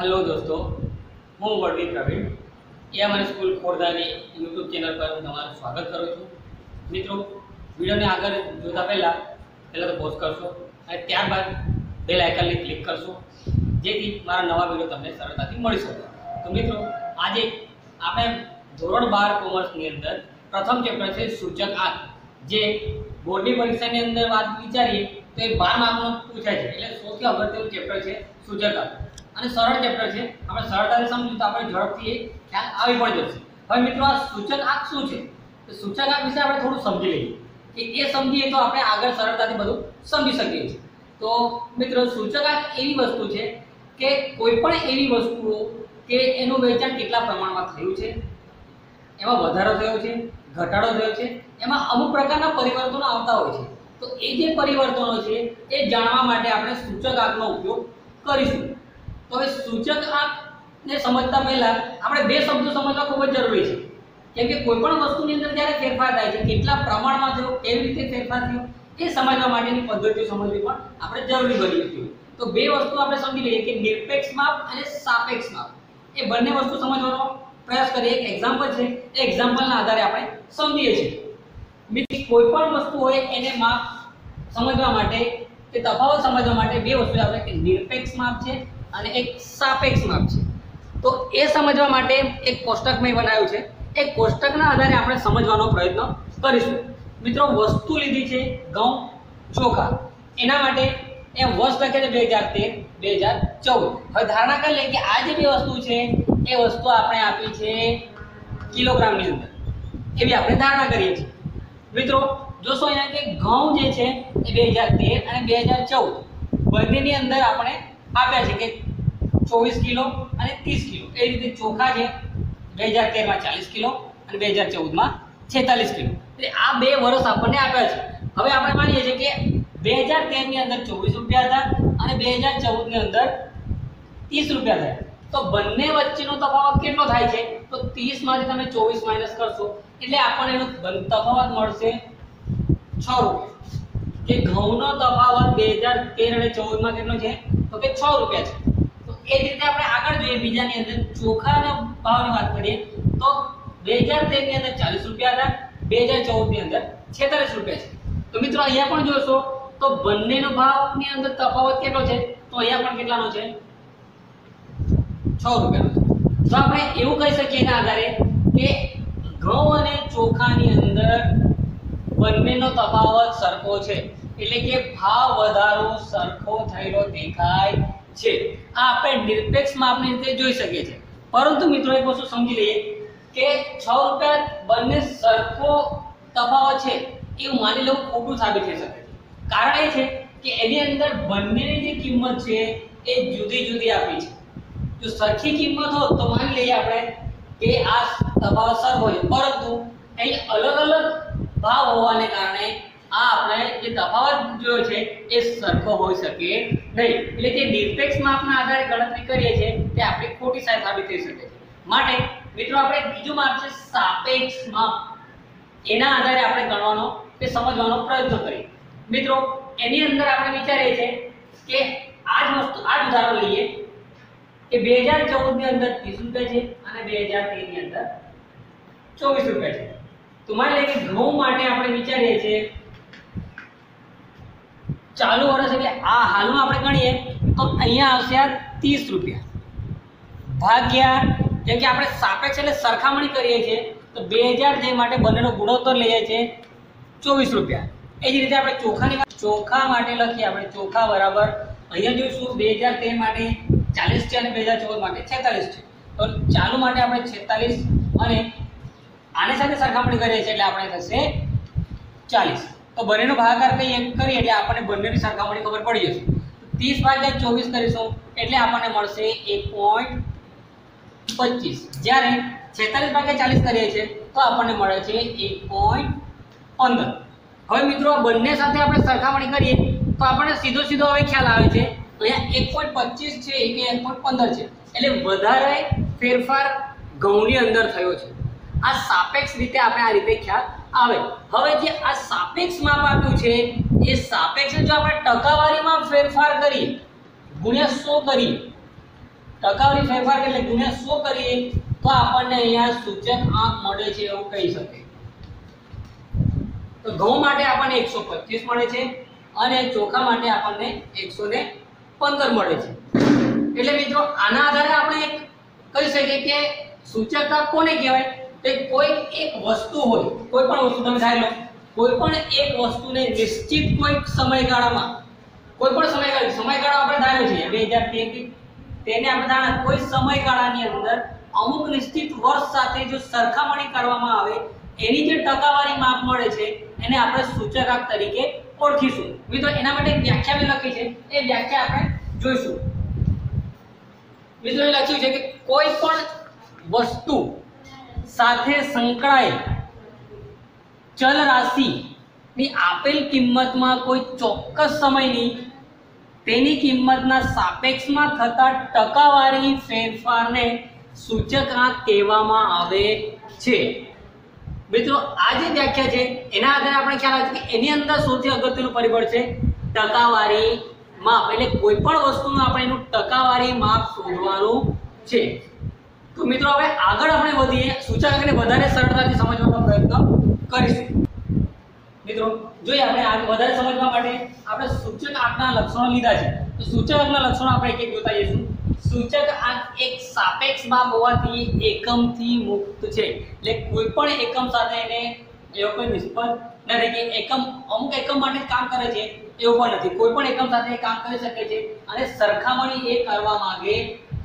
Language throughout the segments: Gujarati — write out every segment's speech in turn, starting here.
हेलो दोस्तों, हूँ वडवी प्रवीण ए અમારી સ્કૂલ ખોરધાની યુટ્યુબ ચેનલ પર હું તમારું સ્વાગત કરું છું। મિત્રો, વિડીયોને આગળ જોતા પહેલાં તો પોઝ કરશો અને ત્યારબાદ બેલ આઇકનને ક્લિક કરશો જેથી મારા નવા વિડીયો તમને સરળતાથી મળી શકે। તો મિત્રો, આજે આપણે ધોરણ 12 કોમર્સની અંદર પ્રથમ ચેપ્ટર છે સૂચક આંક, જે બોર્ડની પરીક્ષાની અંદર વાત વિચારીએ તો એ 12 માર્કનું પૂછાય છે। એટલે સૌથી અગત્યનું ચેપ્ટર છે સૂચક આંક અને સરળ ચેપ્ટર છે। આપણે સરળતાથી સમજીએ તો આપણે ઝડપથી ખ્યાલ આવી પણ જશે। હવે મિત્રો, આ સૂચક આંક શું છે? તો સૂચક આંક વિશે આપણે થોડું સમજી લઈએ કે એ સમજીએ તો આપણે આગળ સરળતાથી બધું સમજી શકીએ છીએ। તો મિત્રો, સૂચક આંક એવી વસ્તુ છે કે કોઈ પણ એવી વસ્તુઓ કે એનું વેચાણ કેટલા પ્રમાણમાં થયું છે, એમાં વધારો થયો છે, ઘટાડો થયો છે, એમાં અમુક પ્રકારના પરિવર્તનો આવતા હોય છે। તો એ જે પરિવર્તનો છે એ જાણવા માટે આપણે સૂચક આંકનો ઉપયોગ કરીશું। તો હવે સૂચક આંકને સમજતા પહેલા આપણે બે શબ્દો સમજવા ખૂબ જ જરૂરી છે, કેમ કે કોઈ પણ વસ્તુની અંદર જ્યારે ફેરફાર થાય છે, કેટલા પ્રમાણમાં થયો, કેવી રીતે ફેરફાર થયો, એ સમજવા માટેની પદ્ધતિઓ સમજવી પણ આપણે જરૂરી બની હતી। તો બે વસ્તુ આપણે સમજી લઈએ કે નિરપેક્ષ માપ અને સાપેક્ષ માપ, એ બંને વસ્તુ સમજવાનો પ્રયાસ કરીએ। એક એક્ઝામ્પલ છે, એ એક્ઝામ્પલના આધારે આપણે સમજીએ છીએ। મિત્રો, કોઈ પણ વસ્તુ હોય એને માપ સમજવા માટે કે તફાવત સમજવા માટે બે વસ્તુ આપણે કે નિરપેક્ષ માપ છે અને એક સાપેક્ષ માપ છે। તો એ સમજવા માટે એક કોષ્ટક મેં બનાવ્યું છે, એ કોષ્ટકના આધારે આપણે સમજવાનો પ્રયત્ન કરીશું। મિત્રો, વસ્તુ લીધી છે ઘઉં ચોખા, એના માટે એ વર્ષ લખે છે 2013 2014। હવે ધારણા કરી લઈએ કે આ જે બે વસ્તુ છે એ વસ્તુ આપણે આપી છે કિલોગ્રામની અંદર, એવી આપણે ધારણા કરીએ છીએ। મિત્રો, જોશો અહીંયા કે ઘઉં જે છે એ 2013 અને 2014 બંનેની અંદર આપણે આપ્યા છે કે 24 કિલો અને 30 કિલો। એ રીતે ચોખા છે 2013 માં 40 કિલો અને 2014 માં 46 કિલો। એટલે આ બે વર્ષ આપણને આપ્યા છે। હવે આપણે માનીએ છીએ કે 2013 ની અંદર 24 રૂપિયા હતા અને 2014 ની અંદર 30 રૂપિયા થયા। તો બંને વચ્ચેનો તફાવત કેટલો થાય છે? તો 30 માંથી તમે 24 માઈનસ કરશો એટલે આપણને એનો તફાવત મળશે 6 રૂપિયા। કે ઘઉંનો તફાવત 2013 અને 14 માં કેટલો છે? તો કે 6 રૂપિયા છે। તો એ જ રીતે આપણે આગળ જોઈએ, બીજાની અંદર ચોખાના ભાવની વાત કરીએ તો 2013 ની અંદર 40 રૂપિયા હતા, 2014 ની અંદર 46 રૂપિયા છે। તો મિત્રો, અહીંયા પણ જોશો તો બંનેનો ભાવની અંદર તફાવત કેટલો છે? તો અહીંયા પણ કેટલાનો છે? 6 રૂપિયાનો છે। તો આપણે એવું કહી શકીએ એના આધારે કે ઘઉં અને ચોખાની અંદર બંનેનો તફાવત સરખો છે, એટલે કે ભાવ વધારો સરખો થયેલો દેખાય છે। આ આપણે નિરપેક્ષ માપની રીતે જોઈ શકીએ છીએ। પરંતુ મિત્રો, એક વસ્તુ સમજી લઈએ કે 6 રૂપિયા બંને સરખો તફાવત છે એવું માની લેવું ખોટું સાબિત થઈ શકે છે। કારણ એ છે કે એની અંદર બંનેની જે કિંમત છે એ જુદી જુદી આપી છે। જો સરખી કિંમત હોત તો માની લઈએ આપણે કે આ તફાવત સરખો છે, પરંતુ અહીં અલગ અલગ ભાવ હોવાને કારણે આ આપણે જે તફાવત જોયો છે એ સરખો હોઈ શકે નહીં। એટલે જે નિરપેક્ષ માપના આધારે ગણતરી કરીએ છીએ તે આપણી ખોટી સાબિત થઈ શકે છે। માટે મિત્રો, આપણે બીજું માપ છે સાપેક્ષ માપ, એના આધારે આપણે ગણવાનો કે સમજવાનો પ્રયત્ન કરીએ। મિત્રો, એની અંદર આપણે વિચારીએ છીએ કે આ જ વસ્તુ, આ જ ઉદાહરણ લઈએ કે 2014 ની અંદર 30 રૂપિયા છે અને 2013 ની અંદર 24 રૂપિયા છે। તો માની લઈએ કે ઘઉં માટે આપણે વિચારીએ છીએ ચાલુ વર્ષ એટલે આ હાલમાં આપણે ગણીએ તો અહીંયા આવશે 30 રૂપિયા ભાગ્યા, જેમ કે આપણે સાપેક્ષ એટલે સરખામણી કરીએ છીએ તો 2000 માટે બંનેનો ગુણોત્તર લઈએ છીએ 24 રૂપિયા। એ જ રીતે આપણે ચોખા માટે લખીએ, આપણે ચોખા બરાબર અહીંયા જોઈશું 2013 માટે 40 છે અને 2014 માટે 46 છે। તો ચાલુ માટે આપણે 46 અને આની સાથે સરખામણી કરીએ છીએ એટલે આપણે થશે 40। તો બંનેનો ભાગાકાર કરીએ એટલે આપણને બંનેની સરખામણી ખબર પડી જશે। 30 ભાગ્યા 24 કરીશું એટલે આપણને મળશે 1.25, જ્યારે 46 ભાગ્યા 40 કરીએ છીએ તો આપણને મળે છે 1.15। હવે મિત્રો, આ બંને સાથે આપણે સરખામણી કરીએ તો આપણને સીધો હવે ખ્યાલ આવે છે અહીંયા 1.25 છે કે 1.15 છે, એટલે વધારે ફેરફાર ઘઉંની અંદર થયો છે। આ સાપેક્ષ રીતે આપણે આ રીતે ખ્યાલ આવે। હવે જે આ સાપેક્ષ માપ આપ્યું છે એ સાપેક્ષ જો આપણે ટકાવારીમાં ફેરફાર કરીએ, ગુણ્યા 100 કરીએ ટકાવારી ફેરફાર એટલે ગુણ્યા 100 કરીએ તો આપણને અહીંયા સૂચક આંક મળે છે એવું કહી શકીએ। તો ઘઉં માટે આપણને 125 મળે છે અને ચોખા માટે આપણને 115 મળે છે। એટલે મિત્રો આના આધારે આપણે એક કહી શકીએ કે સૂચકાંક કોને કહેવાય? તો કોઈ એક વસ્તુ હોય, કોઈ પણ વસ્તુ તમે ધારી લો, કોઈ પણ એક વસ્તુને નિશ્ચિત કોઈ સમયગાળામાં, કોઈ પણ સમયગાળો આપણે ધાર્યો છે 2013 તેને આપણે ધારણા કોઈ સમયગાળાની અંદર અમુક નિશ્ચિત વર્ષ સાથે જો સરખામણી કરવામાં આવે એની જે ટકાવારી માપ મળે છે એને આપણે સૂચકાંક તરીકે ઓળખીશું। મિત્રો એના માટે એક વ્યાખ્યા મેં લખી છે, એ વ્યાખ્યા આપણે જોઈશું। મિત્રો એ લખ્યું છે કે કોઈ પણ વસ્તુ સાથે સંકળાયેલ ચલ રાશિની આપેલ કિંમતમાં કોઈ ચોક્કસ સમયની તેની કિંમતના સાપેક્ષમાં થતા ટકાવારી ફેરફારને સૂચકાંક કહેવામાં આવે છે। મિત્રો આ જે વ્યાખ્યા છે એના આધારે આપણે ખ્યાલ આવે છે કે એની અંદર સૌથી અગત્યનું પરિબળ છે ટકાવારી માપ। એટલે કોઈ પણ વસ્તુનું આપણે એનું ટકાવારી માપ શોધવાનું છે। તો મિત્રો હવે આગળ આપણે વધીએ, સૂચકાંકને વધારે સરળતાથી સમજવાનો પ્રયત્ન કરીશું। મિત્રો જોઈએ આપણે આ વધારે સમજવા માટે આપણે સૂચકાંકના લક્ષણો લીધા છે। તો સૂચકાંકના લક્ષણો આપણે એક એક જોતા જઈશું। સૂચકાંક એક સાપેક્ષ માપ હોવાથી એકમથી મુક્ત છે। એટલે કોઈ પણ એકમ સાથે એને એવો કોઈ નિસ્બત નથી કે એકમ અમુક એકમ માટે કામ કરે છે એવું પણ નથી। કોઈ પણ એકમ સાથે કામ કરી શકે છે અને સરખામણી એ કરવા માંગે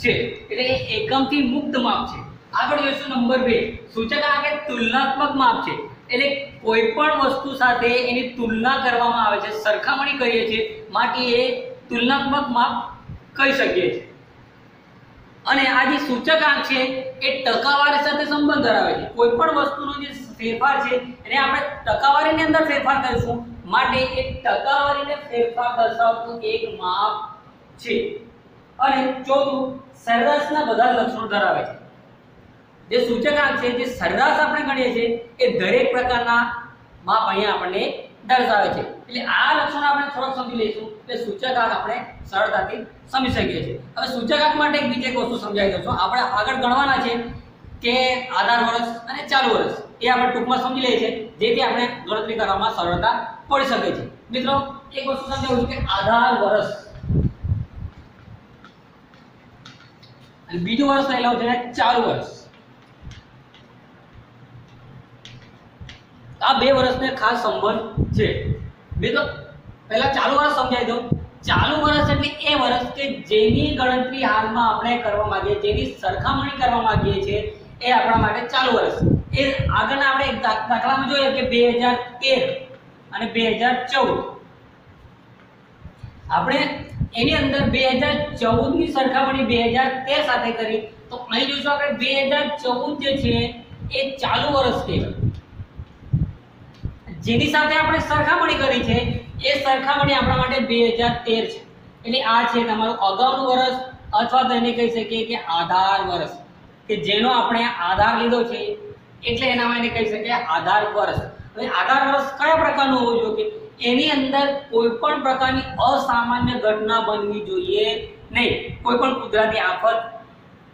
છે, એટલે એ એકમથી મુક્ત માપ છે। આગળ જોઈશું નંબર 2, સૂચકાંક એ તુલનાત્મક માપ છે। એટલે કોઈ પણ વસ્તુ સાથે એની તુલના કરવામાં આવે છે, સરખામણી કરીએ છીએ, માટે એ તુલનાત્મક માપ કહી શકીએ છીએ। અને આ જે સૂચકાંક છે એ ટકાવારી સાથે સંબંધ ધરાવે છે। કોઈ પણ વસ્તુનો જે ફેરફાર છે એને આપણે ટકાવારીની અંદર ફેરફાર કરીશું, માટે એ ટકાવારીને ફેરફાર દર્શાવતું એક માપ છે। અને ચોથું, સરેરાશના બધા લક્ષણો ધરાવે છે। જે સૂચકાંક છે, જે સરેરાશ આપણે ગણીએ છીએ એ દરેક પ્રકારના માપ અહીંયા આપણને દર્શાવે છે। એટલે આ લક્ષણો આપણે થોડુંક સમજી લઈશું એટલે સૂચકાંક આપણે સરળતાથી સમજી શકીએ છીએ। હવે સૂચકાંક માટે એક બીજી એક વસ્તુ સમજાવી દઉં છું। આપણે આગળ ગણવાના છે કે આધાર વર્ષ અને ચાલુ વર્ષ, એ આપણે ટૂંકમાં સમજી લઈએ છીએ જેથી આપણે ગણતરી કરવામાં સરળતા પડી શકે છે। મિત્રો એક વસ્તુ સમજાવું છું કે આધાર વર્ષ અને બીજું વર્ષ લઈ લઉં છે ચાલુ વર્ષ। આ બે વર્ષને ખાસ સંબંધ છે। મિત્રો પહેલા ચાલુ વર્ષ સમજાવી દઉં। ચાલુ વર્ષ એટલે એ વર્ષ કે જેની ગણતરી હાલમાં આપણે કરવા માંગીએ, જેની સરખામણી કરવા માંગીએ છીએ, એ આપણા માટે ચાલુ વર્ષ। એ આગળના આપણે એક દાખલામાં જોઈએ કે 2013 અને 2014 આપણે એની અંદર 2014 ની સરખામણી 2013 સાથે કરી તો અહીં જોઈશું આપણે 2014 જે છે એ ચાલુ વર્ષ કહેવાય। જેની સાથે આપણે સરખામણી કરી છે એ સરખામણી આપણા માટે 2013 છે। એટલે આ છે તમારું અગાઉનું વર્ષ અથવા તો એને કહી શકીએ કે આધાર વર્ષ, કે જેનો આપણે આધાર લીધો છે એટલે એનામાં એને કહી શકીએ આધાર વર્ષ। હવે આધાર વર્ષ કયા પ્રકારનું હોવું જોઈએ? એની અંદર કોઈ પણ પ્રકારની અસામાન્ય ઘટના બનવી જોઈએ નહીં। કોઈ પણ કુદરતી આફત,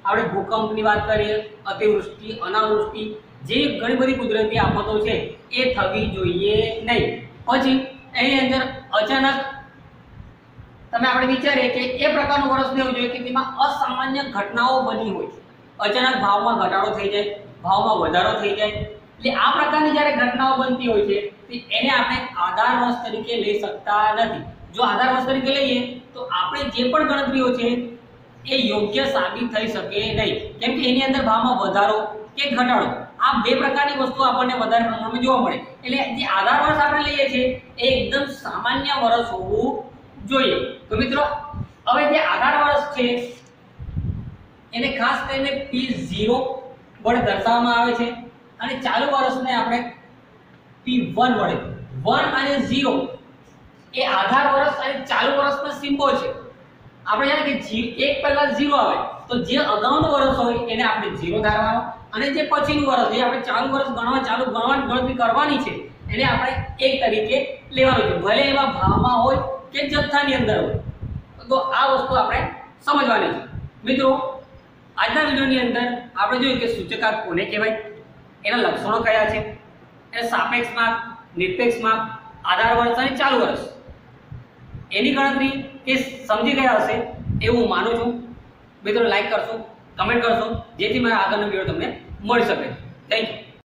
આપણે ભૂકંપની વાત કરીએ, અતિવૃષ્ટિ, અનાવૃષ્ટિ, જે ઘણી બધી કુદરતી આફતો છે એ થવી જોઈએ નહીં। પછી એની અંદર અચાનક તમે આપણે વિચારીએ કે એ પ્રકારનું વર્ષ લેવું જોઈએ કે જેમાં અસામાન્ય ઘટનાઓ બની હોય, અચાનક ભાવમાં ઘટાડો થઈ જાય, ભાવમાં વધારો થઈ જાય। એટલે આ પ્રકારની જ્યારે ઘટનાઓ બનતી હોય છે એને આપણે આધાર વર્ષ તરીકે લઈ શકતા નથી। જો આધાર વર્ષ તરીકે લઈએ તો આપણે જે પણ ગણતરીઓ છે એ યોગ્ય સાબિત થઈ શકે નહીં, કેમ કે એની અંદર ભાવમાં વધારો કે ઘટાડો આ બે પ્રકારની વસ્તુ આપણને વધારે પ્રમાણમાં જોવા મળે। એટલે જે આધાર વર્ષ આપણે લઈએ છીએ એ એકદમ સામાન્ય વર્ષ હોવું જોઈએ। તો મિત્રો હવે જે આધાર વર્ષ છે એને ખાસ કરીને P0 વડે દર્શાવવામાં આવે છે અને ચાલુ વર્ષને આપણે P1 વડે, 1 અને 0 એ આધાર વર્ષ અને ચાલુ વર્ષના સિમ્બોલ છે। આપણે જાણે કે એક પહેલા 0 આવે તો જે અગાઉનું વર્ષ હોય એને આપણે 0 ધારવાનો અને જે પછીનું વર્ષ જે આપણે ચાલુ વર્ષ ગણવાની ગણતરી કરવાની છે એને આપણે 1 તરીકે લેવાનું છે, ભલે એમાં ભાવમાં હોય કે જથ્થાની અંદર હોય। તો આ વસ્તુ આપણે સમજવાની છે। મિત્રો આજના વિડીયોની અંદર આપણે જોયું કે સૂચકાંક કોને કહેવાય, એના લક્ષણો કયા છે, એને સાપેક્ષ માપ, નિરપેક્ષ માપ, આધાર વર્ષ અને ચાલુ વર્ષ એની ગણતરી કે સમજી ગયા હશે એવું હું માનું છું. મિત્રો લાઈક કરશો, કમેન્ટ કરશો, જેથી મારા આગળનો વિડીયો તમને મળી શકે. Thank you.